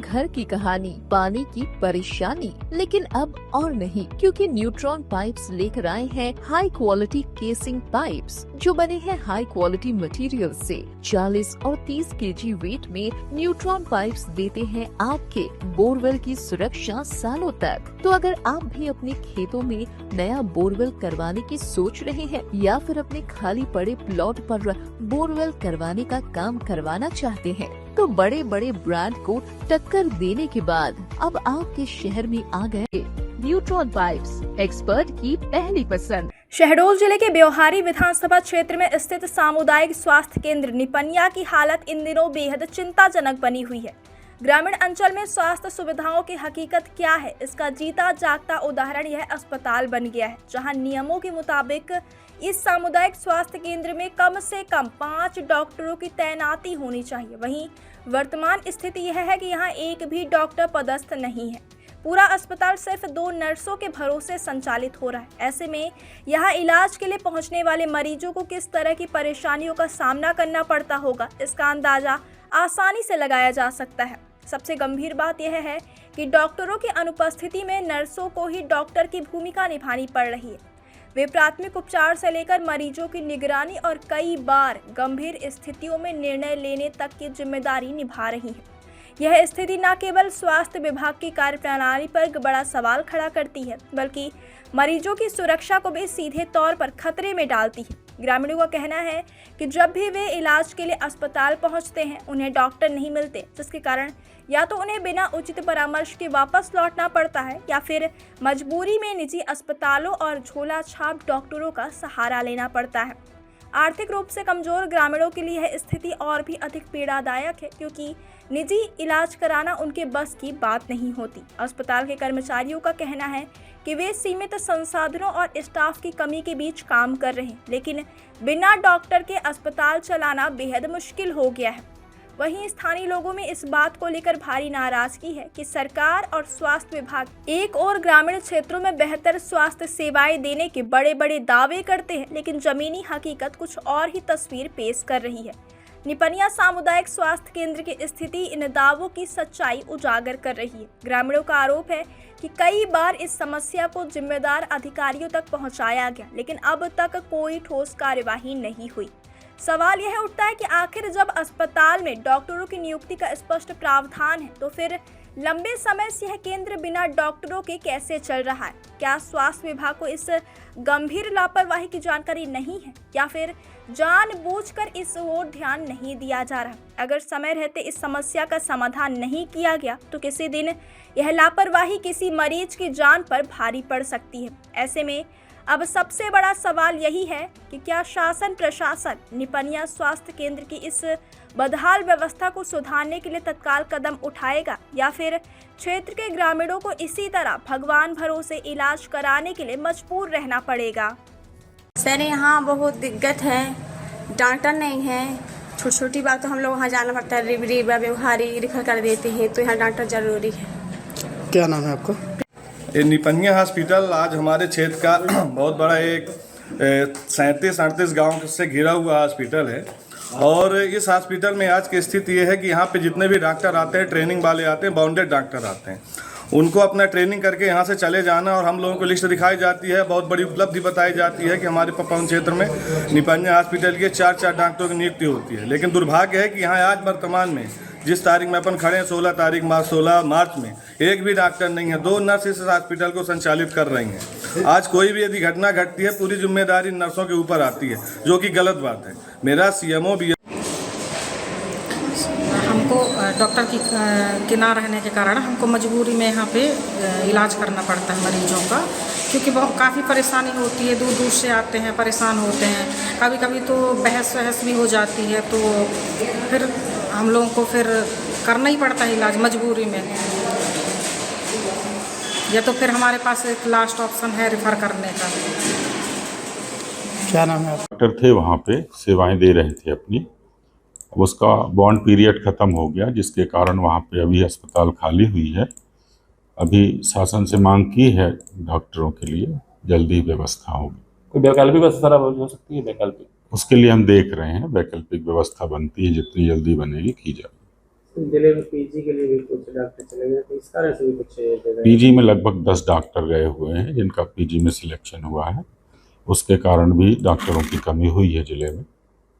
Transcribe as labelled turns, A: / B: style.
A: घर की कहानी, पानी की परेशानी। लेकिन अब और नहीं, क्योंकि न्यूट्रॉन पाइप्स लेकर आए हैं हाई क्वालिटी केसिंग पाइप्स, जो बने हैं हाई क्वालिटी मटेरियल से। 40 और 30 केजी वेट में न्यूट्रॉन पाइप्स देते हैं आपके बोरवेल की सुरक्षा सालों तक। तो अगर आप भी अपने खेतों में नया बोरवेल करवाने की सोच रहे हैं या फिर अपने खाली पड़े प्लॉट पर बोरवेल करवाने का काम करवाना चाहते हैं, तो बड़े बड़े ब्रांड को टक्कर देने के बाद अब आपके शहर में आ गए न्यूट्रॉन पाइप्स, एक्सपर्ट की पहली पसंद।
B: शहडोल जिले के ब्योहारी विधानसभा क्षेत्र में स्थित सामुदायिक स्वास्थ्य केंद्र निपनिया की हालत इन दिनों बेहद चिंताजनक बनी हुई है। ग्रामीण अंचल में स्वास्थ्य सुविधाओं की हकीकत क्या है, इसका जीता जागता उदाहरण यह अस्पताल बन गया है, जहां नियमों के मुताबिक इस सामुदायिक स्वास्थ्य केंद्र में कम से कम 5 डॉक्टरों की तैनाती होनी चाहिए। वहीं वर्तमान स्थिति यह है कि यहां एक भी डॉक्टर पदस्थ नहीं है। पूरा अस्पताल सिर्फ 2 नर्सों के भरोसे संचालित हो रहा है। ऐसे में यहाँ इलाज के लिए पहुँचने वाले मरीजों को किस तरह की परेशानियों का सामना करना पड़ता होगा, इसका अंदाजा आसानी से लगाया जा सकता है। सबसे गंभीर बात यह है कि डॉक्टरों की अनुपस्थिति में नर्सों को ही डॉक्टर की भूमिका निभानी पड़ रही है। वे प्राथमिक उपचार से लेकर मरीजों की निगरानी और कई बार गंभीर स्थितियों में निर्णय लेने तक की जिम्मेदारी निभा रही है। यह स्थिति न केवल स्वास्थ्य विभाग की कार्यप्रणाली पर बड़ा सवाल खड़ा करती है, बल्कि मरीजों की सुरक्षा को भी सीधे तौर पर खतरे में डालती है। ग्रामीणों का कहना है कि जब भी वे इलाज के लिए अस्पताल पहुंचते हैं, उन्हें डॉक्टर नहीं मिलते, जिसके कारण या तो उन्हें बिना उचित परामर्श के वापस लौटना पड़ता है या फिर मजबूरी में निजी अस्पतालों और झोला छाप डॉक्टरों का सहारा लेना पड़ता है। आर्थिक रूप से कमजोर ग्रामीणों के लिए यह स्थिति और भी अधिक पीड़ादायक है, क्योंकि निजी इलाज कराना उनके बस की बात नहीं होती। अस्पताल के कर्मचारियों का कहना है कि वे सीमित संसाधनों और स्टाफ की कमी के बीच काम कर रहे हैं, लेकिन बिना डॉक्टर के अस्पताल चलाना बेहद मुश्किल हो गया है। वहीं स्थानीय लोगों में इस बात को लेकर भारी नाराजगी है कि सरकार और स्वास्थ्य विभाग एक और ग्रामीण क्षेत्रों में बेहतर स्वास्थ्य सेवाएं देने के बड़े बड़े दावे करते हैं, लेकिन जमीनी हकीकत कुछ और ही तस्वीर पेश कर रही है। निपनिया सामुदायिक स्वास्थ्य केंद्र की स्थिति इन दावों की सच्चाई उजागर कर रही है। ग्रामीणों का आरोप है कि कई बार इस समस्या को जिम्मेदार अधिकारियों तक पहुंचाया गया, लेकिन अब तक कोई ठोस कार्यवाही नहीं हुई। सवाल यह उठता है कि आखिर जब अस्पताल में डॉक्टरों की नियुक्ति का स्पष्ट प्रावधान है, तो फिर लंबे समय से यह केंद्र बिना डॉक्टरों के कैसे चल रहा है? क्या स्वास्थ्य विभाग को इस गंभीर लापरवाही की जानकारी नहीं है या फिर जानबूझकर इस ओर ध्यान नहीं दिया जा रहा? अगर समय रहते इस समस्या का समाधान नहीं किया गया तो किसी दिन यह लापरवाही किसी मरीज की जान पर भारी पड़ सकती है। ऐसे में अब सबसे बड़ा सवाल यही है कि क्या शासन प्रशासन निपनिया स्वास्थ्य केंद्र की इस बदहाल व्यवस्था को सुधारने के लिए तत्काल कदम उठाएगा या फिर क्षेत्र के ग्रामीणों को इसी तरह भगवान भरोसे इलाज कराने के लिए मजबूर रहना पड़ेगा?
C: सर, यहाँ बहुत दिक्कत है, डॉक्टर नहीं है। छोटी छोटी बात तो हम लोग वहाँ जाना पड़ता है, रिवरी व्यवहारी रेफर कर देते हैं, तो यहाँ डॉक्टर जरूरी है।
D: क्या नाम है आपका?
E: ये निपनिया हॉस्पिटल आज हमारे क्षेत्र का बहुत बड़ा एक 37-38 गाँव से घिरा हुआ हॉस्पिटल है। और इस हॉस्पिटल में आज की स्थिति ये है कि यहाँ पे जितने भी डॉक्टर आते हैं, ट्रेनिंग वाले आते हैं, बाउंडेड डॉक्टर आते हैं, उनको अपना ट्रेनिंग करके यहाँ से चले जाना और हम लोगों को लिस्ट दिखाई जाती है। बहुत बड़ी उपलब्धि बताई जाती है कि हमारे पवन क्षेत्र में निपनिया हॉस्पिटल के 4 डॉक्टरों की नियुक्ति होती है। लेकिन दुर्भाग्य है कि यहाँ आज वर्तमान में जिस तारीख में अपन खड़े हैं 16 मार्च में एक भी डॉक्टर नहीं है। 2 नर्स इस हॉस्पिटल को संचालित कर रही हैं। आज कोई भी यदि घटना घटती है, पूरी जिम्मेदारी नर्सों के ऊपर आती है, जो कि गलत बात है। मेरा सीएमओ भी
F: हमको डॉक्टर के ना रहने के कारण हमको मजबूरी में यहाँ पे इलाज करना पड़ता है मरीजों का, क्योंकि बहुत काफ़ी परेशानी होती है। दूर दूर से आते हैं, परेशान होते हैं, कभी कभी तो बहस वहस भी हो जाती है, तो फिर हम लोगों को फिर करना ही पड़ता है इलाज मजबूरी में, या तो फिर हमारे पास एक लास्ट ऑप्शन है रेफर करने का।
D: क्या नाम है आपका?
G: डॉक्टर थे वहाँ पे, सेवाएं दे रहे थे अपनी। अब उसका बॉन्ड पीरियड ख़त्म हो गया, जिसके कारण वहाँ पे अभी अस्पताल खाली हुई है। अभी शासन से मांग की है डॉक्टरों के लिए, जल्दी व्यवस्था होगी।
H: कोई वैकल्पिक व्यवस्था हो सकती है? वैकल्पिक
G: उसके लिए हम देख रहे हैं, वैकल्पिक व्यवस्था बनती है, जितनी जल्दी बनेगी की जाएगी।
D: जिले में पीजी के लिए भी कुछ डॉक्टर चले गए, तो इस कारण से भी कुछ जगह
G: पीजी में लगभग 10 डॉक्टर गए हुए हैं जिनका पीजी में सिलेक्शन हुआ है, उसके कारण भी डॉक्टरों की कमी हुई है जिले में।